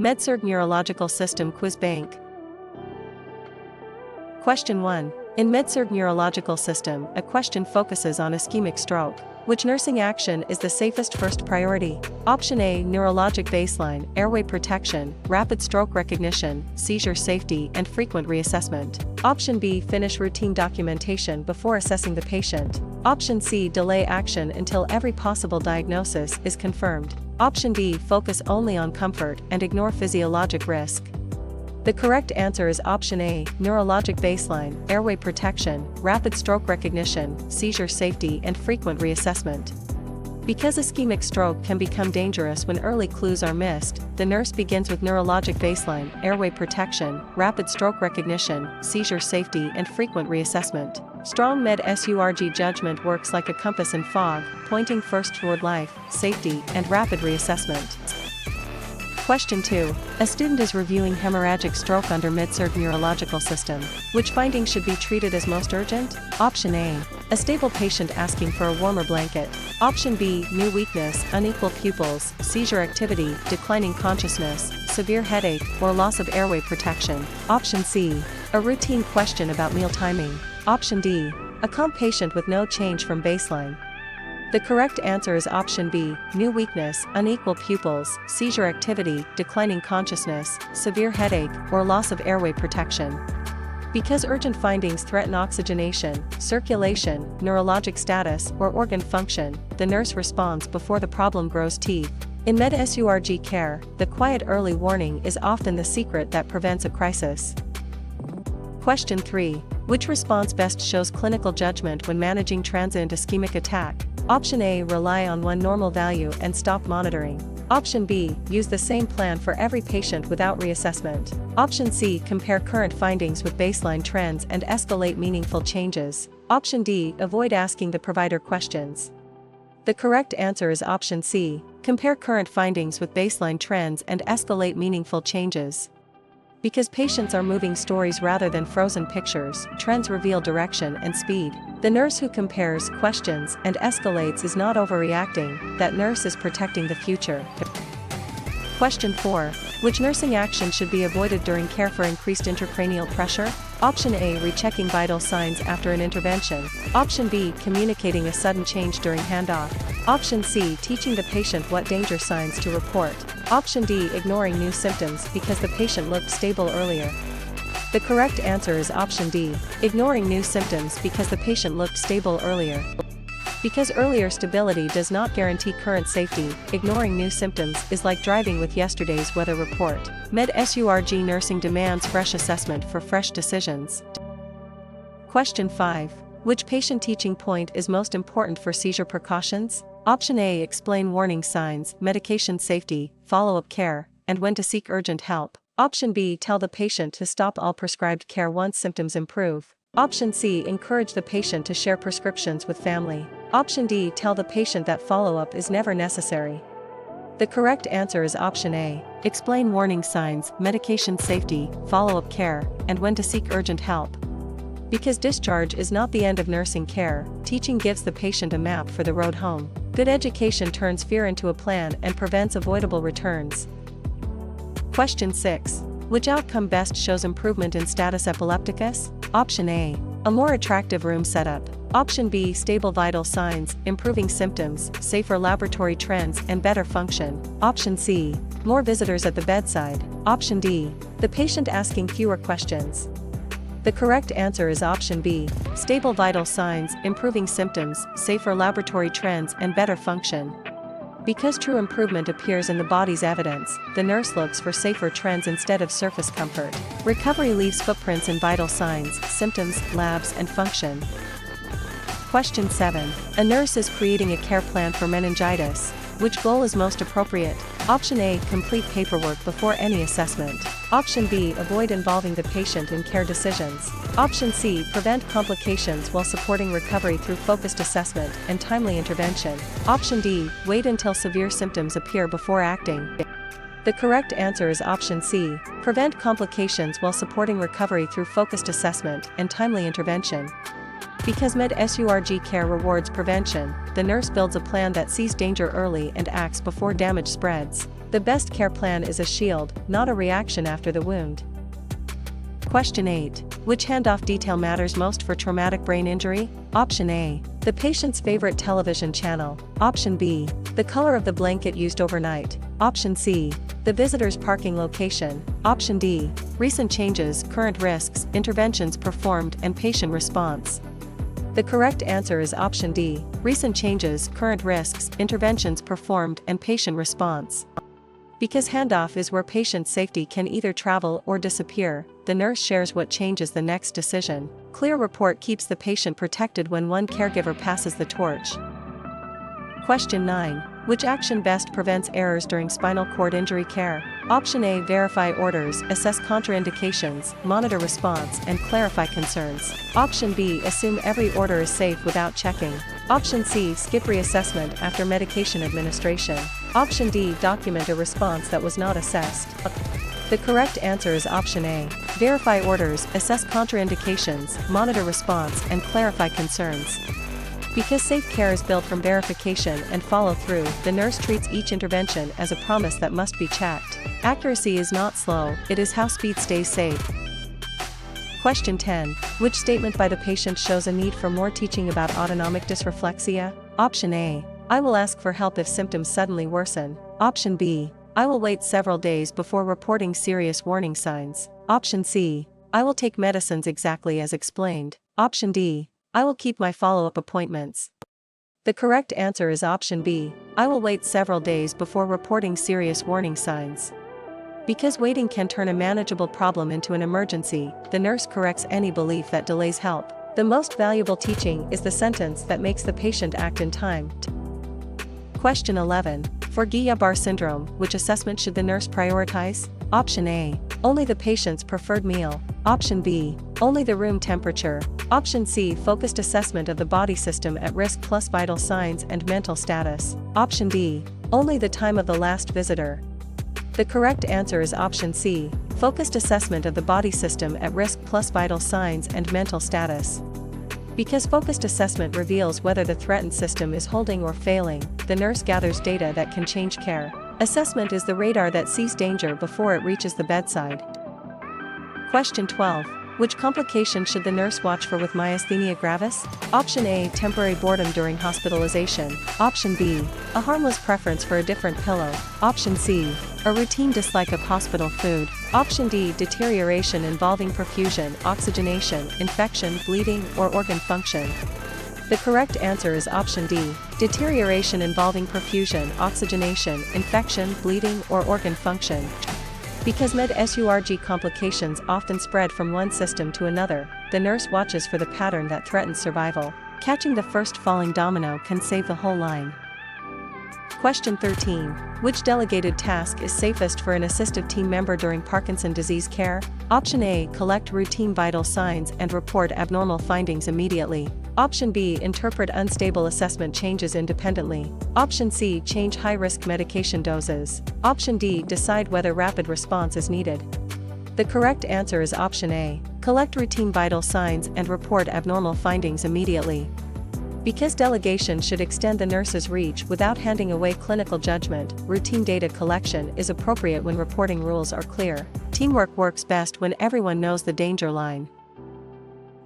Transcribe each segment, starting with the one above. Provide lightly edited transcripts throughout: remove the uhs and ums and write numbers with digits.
Medsurg Neurological System Quiz Bank. Question 1. In Medsurg Neurological System, a question focuses on ischemic stroke. Which nursing action is the safest first priority? Option A. Neurologic baseline, airway protection, rapid stroke recognition, seizure safety and frequent reassessment. Option B. Finish routine documentation before assessing the patient. Option C. Delay action until every possible diagnosis is confirmed. Option D. Focus only on comfort and ignore physiologic risk. The correct answer is option A, neurologic baseline, airway protection, rapid stroke recognition, seizure safety and frequent reassessment. Because ischemic stroke can become dangerous when early clues are missed, the nurse begins with neurologic baseline, airway protection, rapid stroke recognition, seizure safety and frequent reassessment. Strong Medsurg judgment works like a compass in fog, pointing first toward life, safety and rapid reassessment. Question 2. A student is reviewing hemorrhagic stroke under Medsurg Neurological System. Which finding should be treated as most urgent? Option A. A stable patient asking for a warmer blanket. Option B. New weakness, unequal pupils, seizure activity, declining consciousness, severe headache, or loss of airway protection. Option C. A routine question about meal timing. Option D. A calm patient with no change from baseline. The correct answer is option B, new weakness, unequal pupils, seizure activity, declining consciousness, severe headache, or loss of airway protection. Because urgent findings threaten oxygenation, circulation, neurologic status, or organ function, the nurse responds before the problem grows teeth. In Medsurg care, the quiet early warning is often the secret that prevents a crisis. Question 3. Which response best shows clinical judgment when managing transient ischemic attack? Option A. Rely on one normal value and stop monitoring. Option B. Use the same plan for every patient without reassessment. Option C. Compare current findings with baseline trends and escalate meaningful changes. Option D. Avoid asking the provider questions. The correct answer is option C. Compare current findings with baseline trends and escalate meaningful changes. Because patients are moving stories rather than frozen pictures, trends reveal direction and speed. The nurse who compares, questions, and escalates is not overreacting, that nurse is protecting the future. Question 4. Which nursing action should be avoided during care for increased intracranial pressure? Option A. Rechecking vital signs after an intervention. Option B. Communicating a sudden change during handoff. Option C. Teaching the patient what danger signs to report. Option D. Ignoring new symptoms because the patient looked stable earlier. The correct answer is option D. Ignoring new symptoms because the patient looked stable earlier. Because earlier stability does not guarantee current safety, ignoring new symptoms is like driving with yesterday's weather report. Medsurg nursing demands fresh assessment for fresh decisions. Question 5. Which patient teaching point is most important for seizure precautions? Option A. Explain warning signs, medication safety, follow-up care, and when to seek urgent help. Option B. Tell the patient to stop all prescribed care once symptoms improve. Option C. Encourage the patient to share prescriptions with family. Option D. Tell the patient that follow-up is never necessary. The correct answer is option A. Explain warning signs, medication safety, follow-up care, and when to seek urgent help. Because discharge is not the end of nursing care, teaching gives the patient a map for the road home. Good education turns fear into a plan and prevents avoidable returns. Question 6. Which outcome best shows improvement in status epilepticus? Option A. A more attractive room setup. Option B. Stable vital signs, improving symptoms, safer laboratory trends, and better function. Option C. More visitors at the bedside. Option D. The patient asking fewer questions. The correct answer is option B. Stable vital signs, improving symptoms, safer laboratory trends, and better function. Because true improvement appears in the body's evidence, the nurse looks for safer trends instead of surface comfort. Recovery leaves footprints in vital signs, symptoms, labs, and function. Question 7. A nurse is creating a care plan for meningitis. Which goal is most appropriate? Option A. Complete paperwork before any assessment. Option B. Avoid involving the patient in care decisions. Option C. Prevent complications while supporting recovery through focused assessment and timely intervention. Option D. Wait until severe symptoms appear before acting. The correct answer is option C. Prevent complications while supporting recovery through focused assessment and timely intervention. Because Medsurg care rewards prevention, the nurse builds a plan that sees danger early and acts before damage spreads. The best care plan is a shield, not a reaction after the wound. Question 8. Which handoff detail matters most for traumatic brain injury? Option A. The patient's favorite television channel. Option B. The color of the blanket used overnight. Option C. The visitor's parking location. Option D. Recent changes, current risks, interventions performed, and patient response. The correct answer is option D. Recent changes, current risks, interventions performed, and patient response. Because handoff is where patient safety can either travel or disappear, the nurse shares what changes the next decision. Clear report keeps the patient protected when one caregiver passes the torch. Question 9. Which action best prevents errors during spinal cord injury care? Option A. Verify orders, assess contraindications, monitor response, and clarify concerns. Option B. Assume every order is safe without checking. Option C. Skip reassessment after medication administration. Option D. Document a response that was not assessed. The correct answer is option A. Verify orders, assess contraindications, monitor response, and clarify concerns. Because safe care is built from verification and follow-through, the nurse treats each intervention as a promise that must be checked. Accuracy is not slow, it is how speed stays safe. Question 10. Which statement by the patient shows a need for more teaching about autonomic dysreflexia? Option A. I will ask for help if symptoms suddenly worsen. Option B. I will wait several days before reporting serious warning signs. Option C. I will take medicines exactly as explained. Option D. I will keep my follow-up appointments. The correct answer is option B. I will wait several days before reporting serious warning signs. Because waiting can turn a manageable problem into an emergency, the nurse corrects any belief that delays help. The most valuable teaching is the sentence that makes the patient act in time. Question 11. For Guillain-Barré syndrome, which assessment should the nurse prioritize? Option A. Only the patient's preferred meal. Option B. Only the room temperature. Option C. Focused assessment of the body system at risk plus vital signs and mental status. Option D. Only the time of the last visitor. The correct answer is option C. Focused assessment of the body system at risk plus vital signs and mental status. Because focused assessment reveals whether the threatened system is holding or failing, the nurse gathers data that can change care. Assessment is the radar that sees danger before it reaches the bedside. Question 12. Which complication should the nurse watch for with myasthenia gravis? Option A. Temporary boredom during hospitalization. Option B. A harmless preference for a different pillow. Option C. A routine dislike of hospital food. Option D. Deterioration involving perfusion, oxygenation, infection, bleeding, or organ function. The correct answer is option D. Deterioration involving perfusion, oxygenation, infection, bleeding, or organ function. Because Medsurg complications often spread from one system to another, the nurse watches for the pattern that threatens survival. Catching the first falling domino can save the whole line. Question 13. Which delegated task is safest for an assistive team member during Parkinson disease care? Option A. Collect routine vital signs and report abnormal findings immediately. Option B. Interpret unstable assessment changes independently. Option C. Change high-risk medication doses. Option D. Decide whether rapid response is needed. The correct answer is option A. Collect routine vital signs and report abnormal findings immediately. Because delegation should extend the nurse's reach without handing away clinical judgment, routine data collection is appropriate when reporting rules are clear. Teamwork works best when everyone knows the danger line.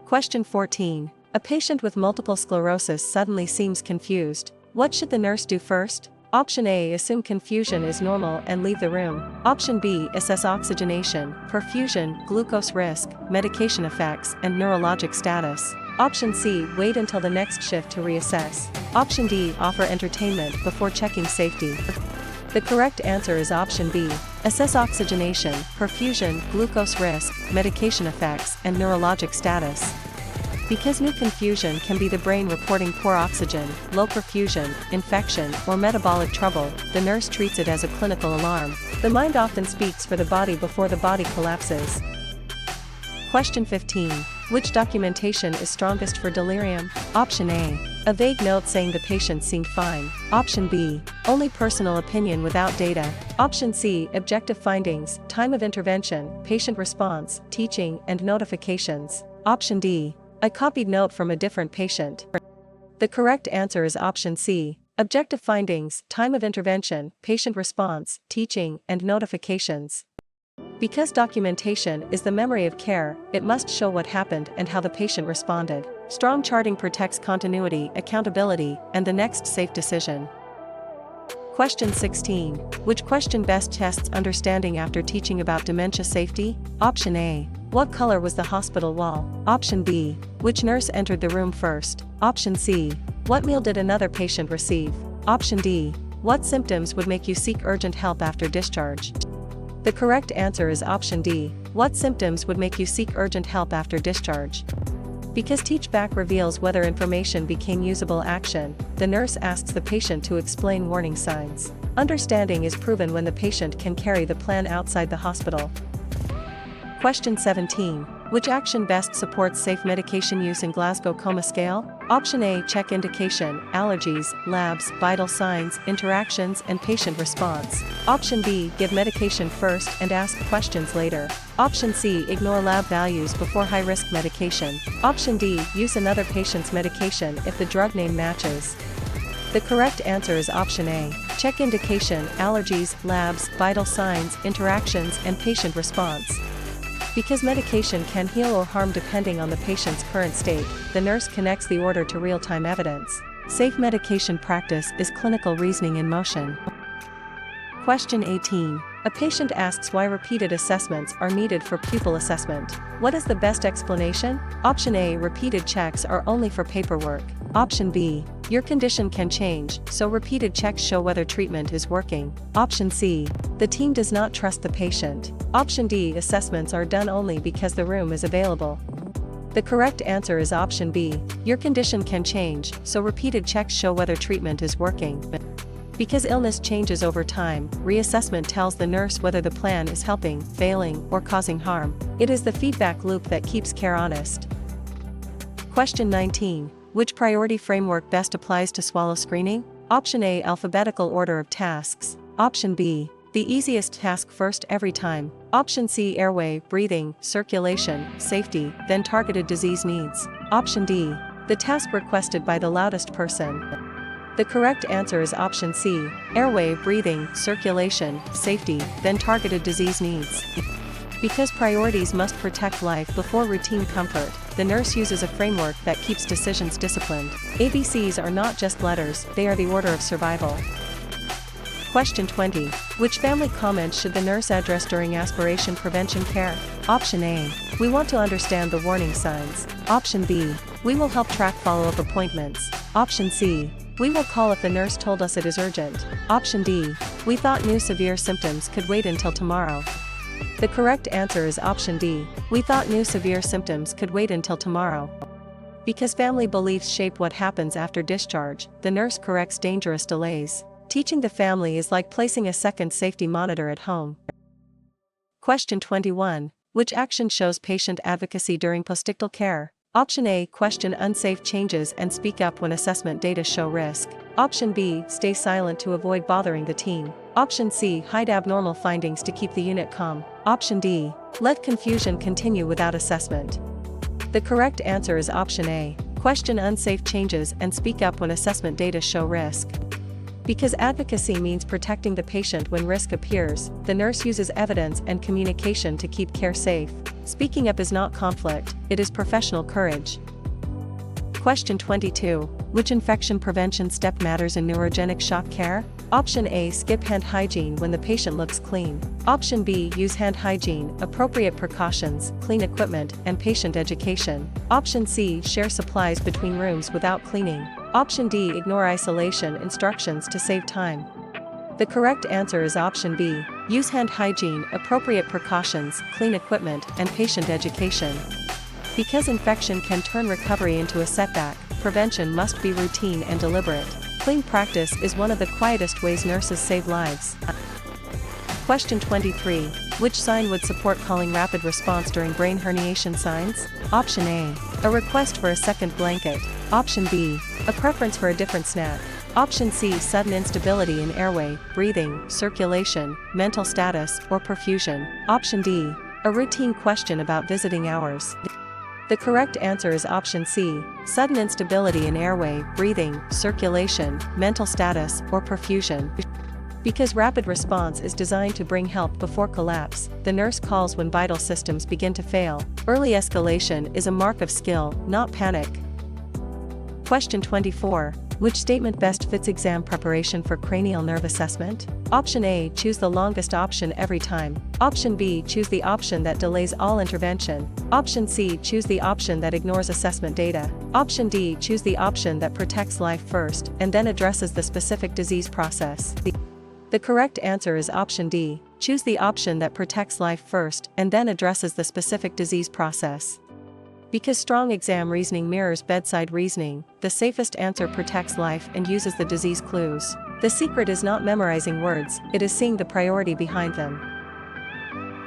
Question 14. A patient with multiple sclerosis suddenly seems confused. What should the nurse do first? Option A. Assume confusion is normal and leave the room. Option B. Assess oxygenation, perfusion, glucose risk, medication effects, and neurologic status. Option C. Wait until the next shift to reassess. Option D. Offer entertainment before checking safety. The correct answer is option B. Assess oxygenation, perfusion, glucose risk, medication effects, and neurologic status. Because new confusion can be the brain reporting poor oxygen, low perfusion, infection, or metabolic trouble, the nurse treats it as a clinical alarm. The mind often speaks for the body before the body collapses. Question 15. Which documentation is strongest for delirium? Option A. A vague note saying the patient seemed fine. Option B. Only personal opinion without data. Option C. Objective findings, time of intervention, patient response, teaching, and notifications. Option D. A copied note from a different patient. The correct answer is option C. Objective findings, time of intervention, patient response, teaching, and notifications. Because documentation is the memory of care, it must show what happened and how the patient responded. Strong charting protects continuity, accountability, and the next safe decision. Question 16. Which question best tests understanding after teaching about dementia safety? Option A. What color was the hospital wall? Option B. Which nurse entered the room first? Option C. What meal did another patient receive? Option D. What symptoms would make you seek urgent help after discharge? The correct answer is option D. What symptoms would make you seek urgent help after discharge? Because teachback reveals whether information became usable action, the nurse asks the patient to explain warning signs. Understanding is proven when the patient can carry the plan outside the hospital. Question 17. Which action best supports safe medication use in Glasgow Coma Scale? Option A. Check indication, allergies, labs, vital signs, interactions, and patient response. Option B. Give medication first and ask questions later. Option C. Ignore lab values before high-risk medication. Option D. Use another patient's medication if the drug name matches. The correct answer is option A. Check indication, allergies, labs, vital signs, interactions, and patient response. Because medication can heal or harm depending on the patient's current state, the nurse connects the order to real-time evidence. Safe medication practice is clinical reasoning in motion. Question 18. A patient asks why repeated assessments are needed for pupil assessment. What is the best explanation? Option A. Repeated checks are only for paperwork. Option B. Your condition can change, so repeated checks show whether treatment is working. Option C. The team does not trust the patient. Option D. Assessments are done only because the room is available. The correct answer is option B. Your condition can change, so repeated checks show whether treatment is working. Because illness changes over time, reassessment tells the nurse whether the plan is helping, failing, or causing harm. It is the feedback loop that keeps care honest. Question 19. Which priority framework best applies to swallow screening? Option A. Alphabetical order of tasks. Option B. The easiest task first every time. Option C. Airway, breathing, circulation, safety, then targeted disease needs. Option D. The task requested by the loudest person. The correct answer is option C. Airway, breathing, circulation, safety, then targeted disease needs. Because priorities must protect life before routine comfort, the nurse uses a framework that keeps decisions disciplined. ABCs are not just letters, they are the order of survival. Question 20. Which family comments should the nurse address during aspiration prevention care? Option A. We want to understand the warning signs. Option B. We will help track follow-up appointments. Option C. We will call if the nurse told us it is urgent. Option D. We thought new severe symptoms could wait until tomorrow. The correct answer is option D. We thought new severe symptoms could wait until tomorrow. Because family beliefs shape what happens after discharge, the nurse corrects dangerous delays. Teaching the family is like placing a second safety monitor at home. Question 21. Which action shows patient advocacy during postictal care? Option A. Question unsafe changes and speak up when assessment data show risk. Option B. Stay silent to avoid bothering the team. Option C. Hide abnormal findings to keep the unit calm. Option D. Let confusion continue without assessment. The correct answer is option A. Question unsafe changes and speak up when assessment data show risk. Because advocacy means protecting the patient when risk appears, the nurse uses evidence and communication to keep care safe. Speaking up is not conflict, it is professional courage. Question 22. Which infection prevention step matters in neurogenic shock care? Option A. Skip hand hygiene when the patient looks clean. Option B. Use hand hygiene, appropriate precautions, clean equipment, and patient education. Option C. Share supplies between rooms without cleaning. Option D. Ignore isolation instructions to save time. The correct answer is option B. Use hand hygiene, appropriate precautions, clean equipment, and patient education. Because infection can turn recovery into a setback, prevention must be routine and deliberate. Clean practice is one of the quietest ways nurses save lives. Question 23. Which sign would support calling rapid response during brain herniation signs? Option A. A request for a second blanket. Option B. A preference for a different snack. Option C. Sudden instability in airway, breathing, circulation, mental status, or perfusion. Option D. A routine question about visiting hours. The correct answer is option C, sudden instability in airway, breathing, circulation, mental status, or perfusion. Because rapid response is designed to bring help before collapse, the nurse calls when vital systems begin to fail. Early escalation is a mark of skill, not panic. Question 24. Which statement best fits exam preparation for cranial nerve assessment? Option A, choose the longest option every time. Option B, choose the option that delays all intervention. Option C, choose the option that ignores assessment data. Option D, choose the option that protects life first and then addresses the specific disease process. The correct answer is option D, choose the option that protects life first and then addresses the specific disease process. Because strong exam reasoning mirrors bedside reasoning, the safest answer protects life and uses the disease clues. The secret is not memorizing words, it is seeing the priority behind them.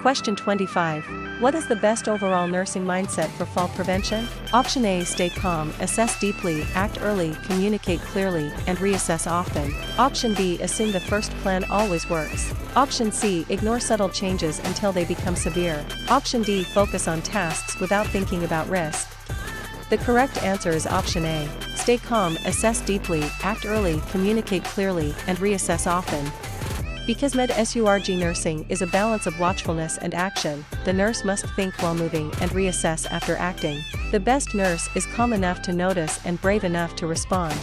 Question 25. What is the best overall nursing mindset for fall prevention? Option A, stay calm, assess deeply, act early, communicate clearly, and reassess often. Option B, assume the first plan always works. Option C, ignore subtle changes until they become severe. Option D, focus on tasks without thinking about risk. The correct answer is option A, stay calm, assess deeply, act early, communicate clearly, and reassess often. Because Medsurg nursing is a balance of watchfulness and action, the nurse must think while moving and reassess after acting. The best nurse is calm enough to notice and brave enough to respond.